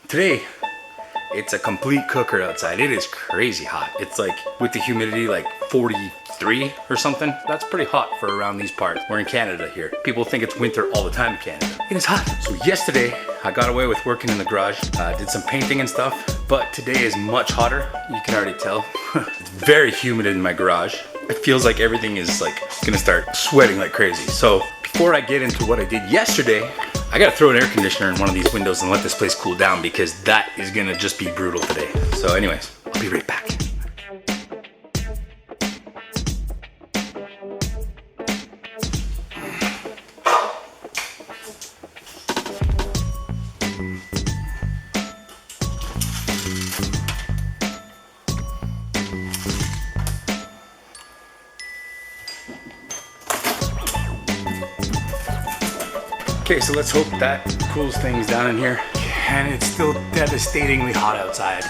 Today, it's a complete cooker outside. It is crazy hot. It's like, with the humidity, like 43 or something. That's pretty hot for around these parts. We're in Canada here. People think it's winter all the time in Canada. It is hot. So yesterday, I got away with working in the garage. Did some painting and stuff, but today is much hotter. You can already tell. It's very humid in my garage. It feels like everything is like gonna start sweating like crazy. So before I get into what I did yesterday, I gotta throw an air conditioner in one of these windows and let this place cool down because that is gonna just be brutal today. So anyways, I'll be right back. Okay, so let's hope that cools things down in here. And it's still devastatingly hot outside.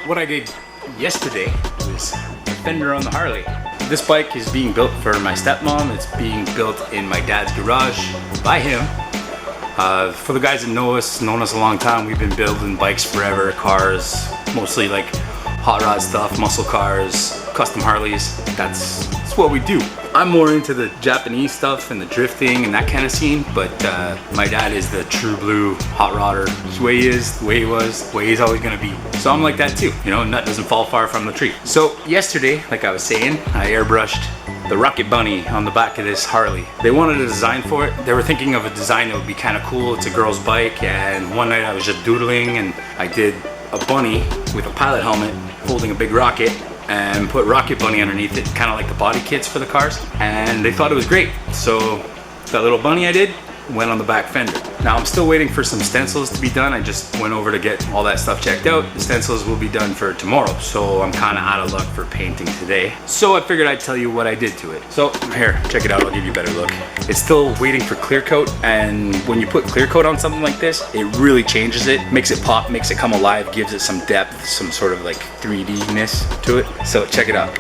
What I did yesterday was a fender on the Harley. This bike is being built for my stepmom. It's being built in my dad's garage by him. For the guys that known us a long time, we've been building bikes forever, cars, mostly like hot rod stuff, muscle cars, custom Harleys. That's what we do. I'm more into the Japanese stuff and the drifting and that kind of scene, but my dad is the true blue hot rodder. It's the way he is, the way he was, the way he's always gonna be. So I'm like that too, you know, nut doesn't fall far from the tree. So yesterday, like I was saying, I airbrushed the Rocket Bunny on the back of this Harley. They wanted a design for it. They were thinking of a design that would be kind of cool. It's a girl's bike, and one night I was just doodling and I did a bunny with a pilot helmet holding a big rocket and put Rocket Bunny underneath it, kind of like the body kits for the cars, and they thought it was great. So that little bunny I did went on the back fender. Now I'm still waiting for some stencils to be done. I just went over to get all that stuff checked out. The stencils will be done for tomorrow, so I'm kind of out of luck for painting today. So I figured I'd tell you what I did to it. So here, check it out, I'll give you a better look. It's still waiting for clear coat, and when you put clear coat on something like this, it really changes it, makes it pop, makes it come alive, gives it some depth, some sort of like 3D-ness to it. So check it out.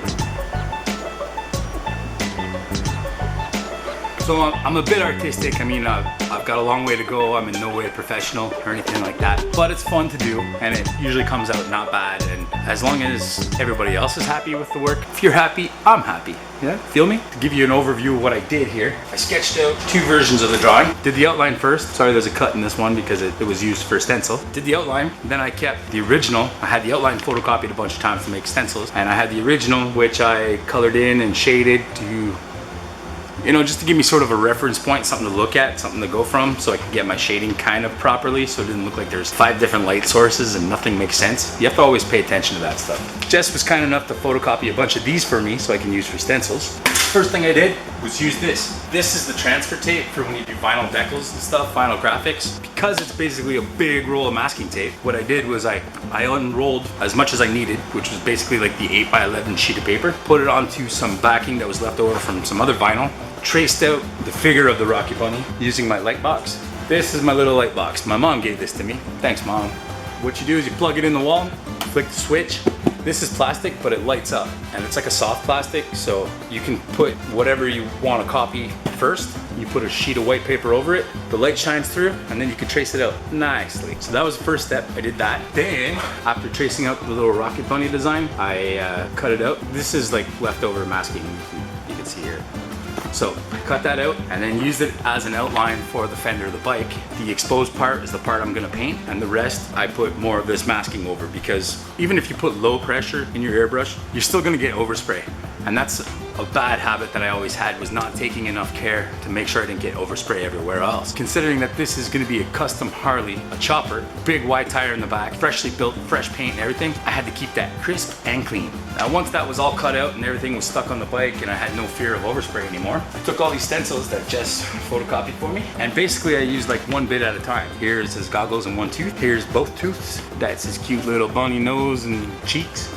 So I'm a bit artistic. I mean, I've got a long way to go. I'm in no way professional or anything like that, but it's fun to do, and it usually comes out not bad. And as long as everybody else is happy with the work, if you're happy, I'm happy. Yeah, feel me? To give you an overview of what I did here, I sketched out two versions of the drawing. Did the outline first. Sorry, there's a cut in this one because it was used for stencil. Did the outline, then I kept the original. I had the outline photocopied a bunch of times to make stencils, and I had the original, which I colored in and shaded to, you know, just to give me sort of a reference point, something to look at, something to go from, so I could get my shading kind of properly, so it didn't look like there's 5 different light sources and nothing makes sense. You have to always pay attention to that stuff. Jess was kind enough to photocopy a bunch of these for me so I can use for stencils. First thing I did was use this. This is the transfer tape for when you do vinyl decals and stuff, vinyl graphics. Because it's basically a big roll of masking tape, what I did was I unrolled as much as I needed, which was basically like the 8x11 sheet of paper, put it onto some backing that was left over from some other vinyl, traced out the figure of the Rocket Bunny using my light box. This is my little light box. My mom gave this to me. Thanks, Mom. What you do is you plug it in the wall, flick the switch. This is plastic, but it lights up, and it's like a soft plastic, so you can put whatever you want to copy first. You put a sheet of white paper over it, the light shines through, and then you can trace it out nicely. So that was the first step. I did that. Then, after tracing out the little Rocket Bunny design, I cut it out. This is like leftover masking, you can see here. So I cut that out and then used it as an outline for the fender of the bike. The exposed part is the part I'm gonna paint, and the rest I put more of this masking over, because even if you put low pressure in your airbrush, you're still gonna get overspray. And that's a bad habit that I always had, was not taking enough care to make sure I didn't get overspray everywhere else. Considering that this is gonna be a custom Harley, a chopper, big wide tire in the back, freshly built, fresh paint and everything, I had to keep that crisp and clean. Now once that was all cut out and everything was stuck on the bike and I had no fear of overspray anymore, I took all these stencils that Jess photocopied for me, and basically I used like one bit at a time. Here's his goggles and one tooth. Here's both tooths. That's his cute little bunny nose and cheeks.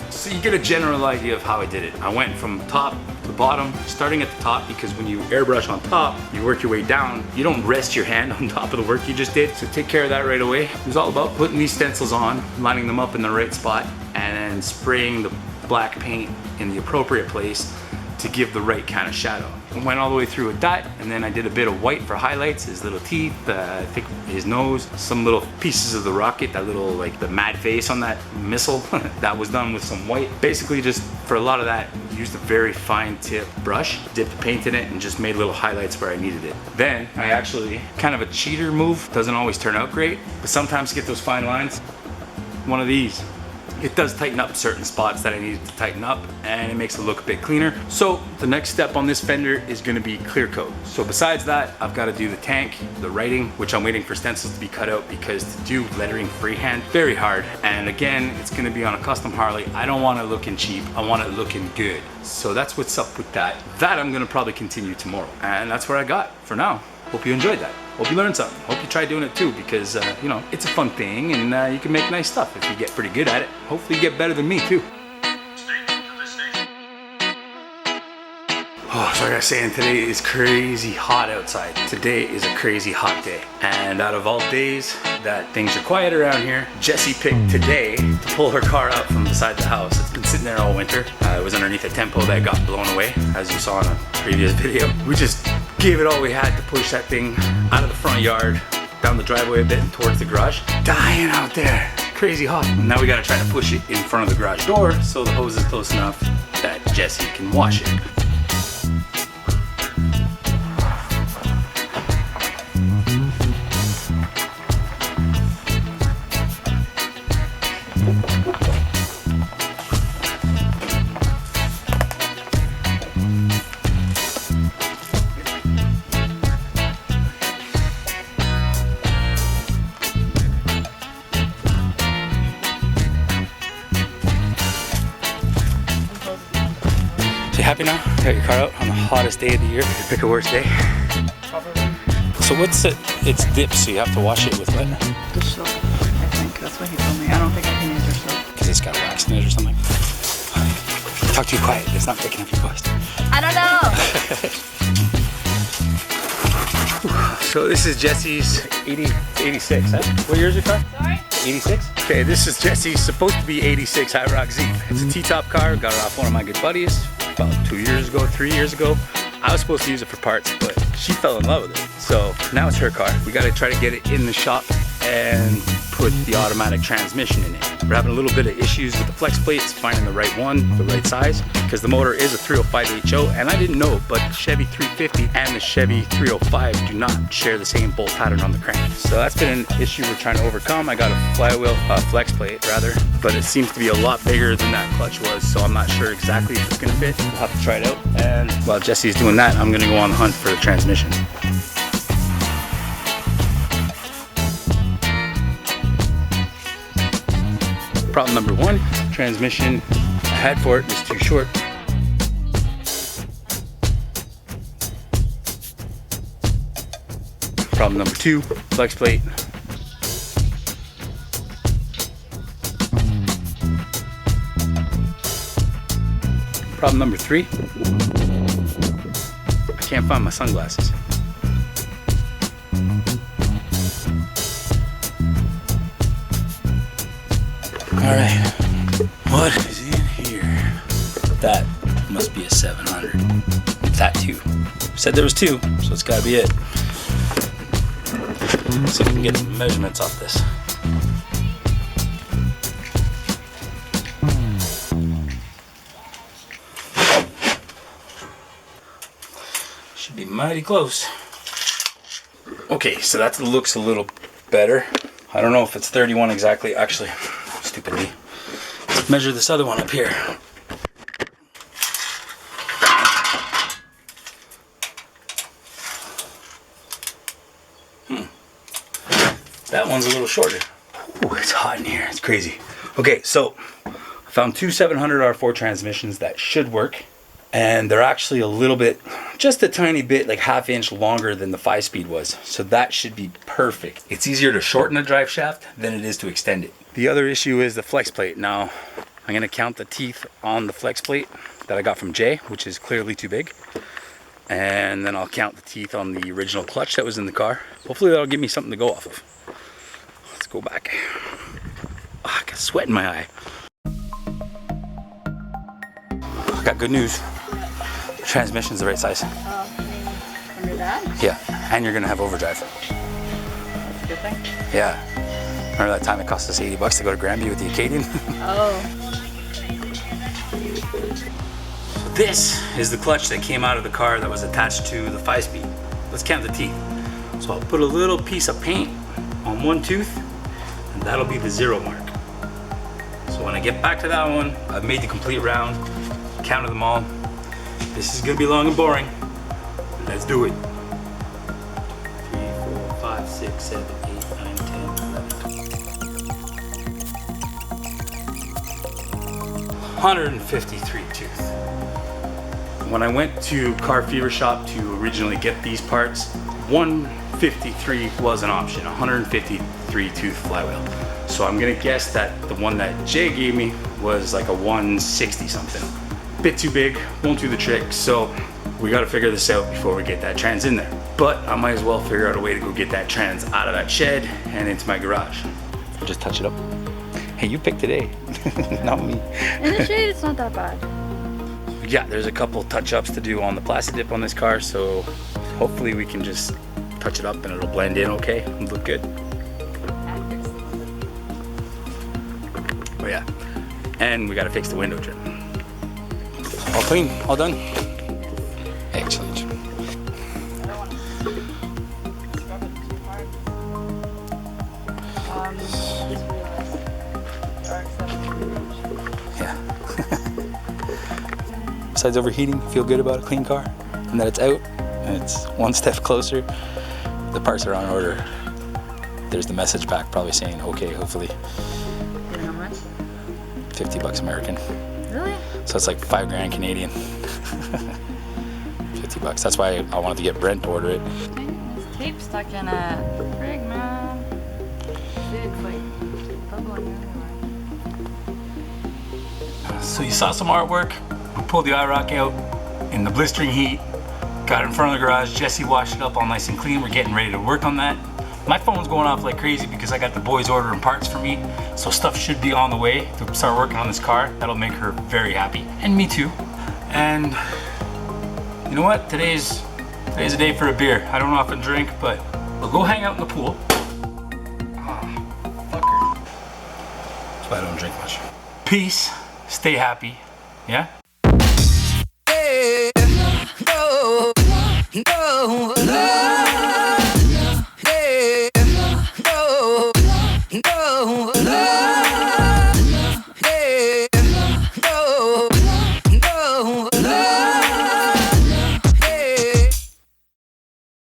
So you get a general idea of how I did it. I went from top to bottom, starting at the top, because when you airbrush on top, you work your way down. You don't rest your hand on top of the work you just did, so take care of that right away. It was all about putting these stencils on, lining them up in the right spot, and then spraying the black paint in the appropriate place to give the right kind of shadow. I went all the way through with that, and then I did a bit of white for highlights, his little teeth, I think his nose, some little pieces of the rocket, that little, like the mad face on that missile, that was done with some white. Basically just for a lot of that, used a very fine tip brush, dipped paint in it, and just made little highlights where I needed it. Then I actually, kind of a cheater move, doesn't always turn out great, but sometimes to get those fine lines, one of these. It does tighten up certain spots that I needed to tighten up, and it makes it look a bit cleaner. So the next step on this fender is gonna be clear coat. So besides that, I've gotta do the tank, the writing, which I'm waiting for stencils to be cut out, because to do lettering freehand, very hard. And again, it's gonna be on a custom Harley. I don't want it looking cheap, I want it looking good. So that's what's up with that. That I'm gonna probably continue tomorrow. And that's what I got for now. Hope you enjoyed that. Hope you learned something. Hope you try doing it too, because you know, it's a fun thing, and you can make nice stuff if you get pretty good at it. Hopefully you get better than me too. Oh, so I gotta say, today is crazy hot outside. Today is a crazy hot day. And out of all days that things are quiet around here, Jessie picked today to pull her car out from beside the house. It's been sitting there all winter. It was underneath a tempo that got blown away, as you saw in a previous video. We just gave it all we had to push that thing out of the front yard, down the driveway a bit and towards the garage. Dying out there, crazy hot. Now we gotta try to push it in front of the garage door so the hose is close enough that Jessie can wash it. Happy now? Got your car out on the hottest day of the year. You pick a worse day. Probably. So what's it? It's dipped, so you have to wash it with what? The soap, I think. That's what he told me. I don't think I can use your soap. Because it's got wax in it or something. Talk too quiet. It's not picking up your voice. I don't know. So this is Jessie's 86, huh? What year is your car? Sorry? 86? Okay, this is Jessie's supposed to be 86 Iroc-z. It's a T-top car. Got it off one of my good buddies about 2 years ago, 3 years ago. I was supposed to use it for parts, but she fell in love with it. So now it's her car. We gotta try to get it in the shop and put the automatic transmission in it. We're having a little bit of issues with the flex plates, finding the right one, the right size, because the motor is a 305 HO, and I didn't know, but the Chevy 350 and the Chevy 305 do not share the same bolt pattern on the crank. So that's been an issue we're trying to overcome. I got a flywheel, flex plate rather, but it seems to be a lot bigger than that clutch was, so I'm not sure exactly if it's gonna fit. We'll have to try it out. And while Jessie's doing that, I'm gonna go on the hunt for the transmission. Problem number one, transmission I had for it was too short. Problem number two, flex plate. Problem number three, I can't find my sunglasses. All right, what is in here? That must be a 700. That too. Said there was two, so it's gotta be it. Let's see if we can get the measurements off this. Should be mighty close. Okay, so that looks a little better. I don't know if it's 31 exactly, actually. Stupidly. Let's measure this other one up here. That one's a little shorter. Ooh, it's hot in here. It's crazy. Okay, so I found two 700 R4 transmissions that should work. And they're actually a little bit, just a tiny bit, like ½ inch longer than the 5-speed was. So that should be perfect. It's easier to shorten a drive shaft than it is to extend it. The other issue is the flex plate. Now, I'm gonna count the teeth on the flex plate that I got from Jay, which is clearly too big. And then I'll count the teeth on the original clutch that was in the car. Hopefully that'll give me something to go off of. Let's go back. Oh, I got sweat in my eye. I got good news. Transmission's the right size. From your dad? Yeah, and you're gonna have overdrive. That's a good thing. Yeah. Remember that time it cost us $80 to go to Granby with the Acadian? Oh. This is the clutch that came out of the car that was attached to the 5-speed. Let's count the teeth. So I'll put a little piece of paint on one tooth, and that'll be the 0 mark. So when I get back to that one, I've made the complete round, counted them all. This is gonna be long and boring. Let's do it. 3, 4, 5, 6, 7, 8, 9, 10, 11. 153 tooth. When I went to Car Fever Shop to originally get these parts, 153 was an option, 153 tooth flywheel. So I'm gonna guess that the one that Jay gave me was like a 160 something. Bit too big, won't do the trick, so we gotta figure this out before we get that trans in there. But I might as well figure out a way to go get that trans out of that shed and into my garage. Just touch it up. Hey, you picked today, not me. In the shade, it's not that bad. Yeah, there's a couple touch-ups to do on the plastic dip on this car, so hopefully we can just touch it up and it'll blend in okay and look good. Oh yeah, and we gotta fix the window trim. All clean, all done? Excellent. I don't want to scrub it too hard. Just realized the Iroc-z. Yeah. Besides overheating, feel good about a clean car and that it's out and it's one step closer. The parts are on order. There's the message back probably saying okay, hopefully. You know how much? $50 American. Really? So it's like $5 Canadian. 50 bucks. That's why I wanted to get Brent to order it. This tape stuck in a frig, man. It's like bubbling everywhere. So you saw some artwork. We pulled the IROC out in the blistering heat. Got it in front of the garage. Jesse washed it up all nice and clean. We're getting ready to work on that. My phone's going off like crazy because I got the boys ordering parts for me. So stuff should be on the way to start working on this car. That'll make her very happy. And me too. And you know what? Today's a day for a beer. I don't often drink, but we'll go hang out in the pool. Ah, fucker. That's why I don't drink much. Peace. Stay happy. Yeah?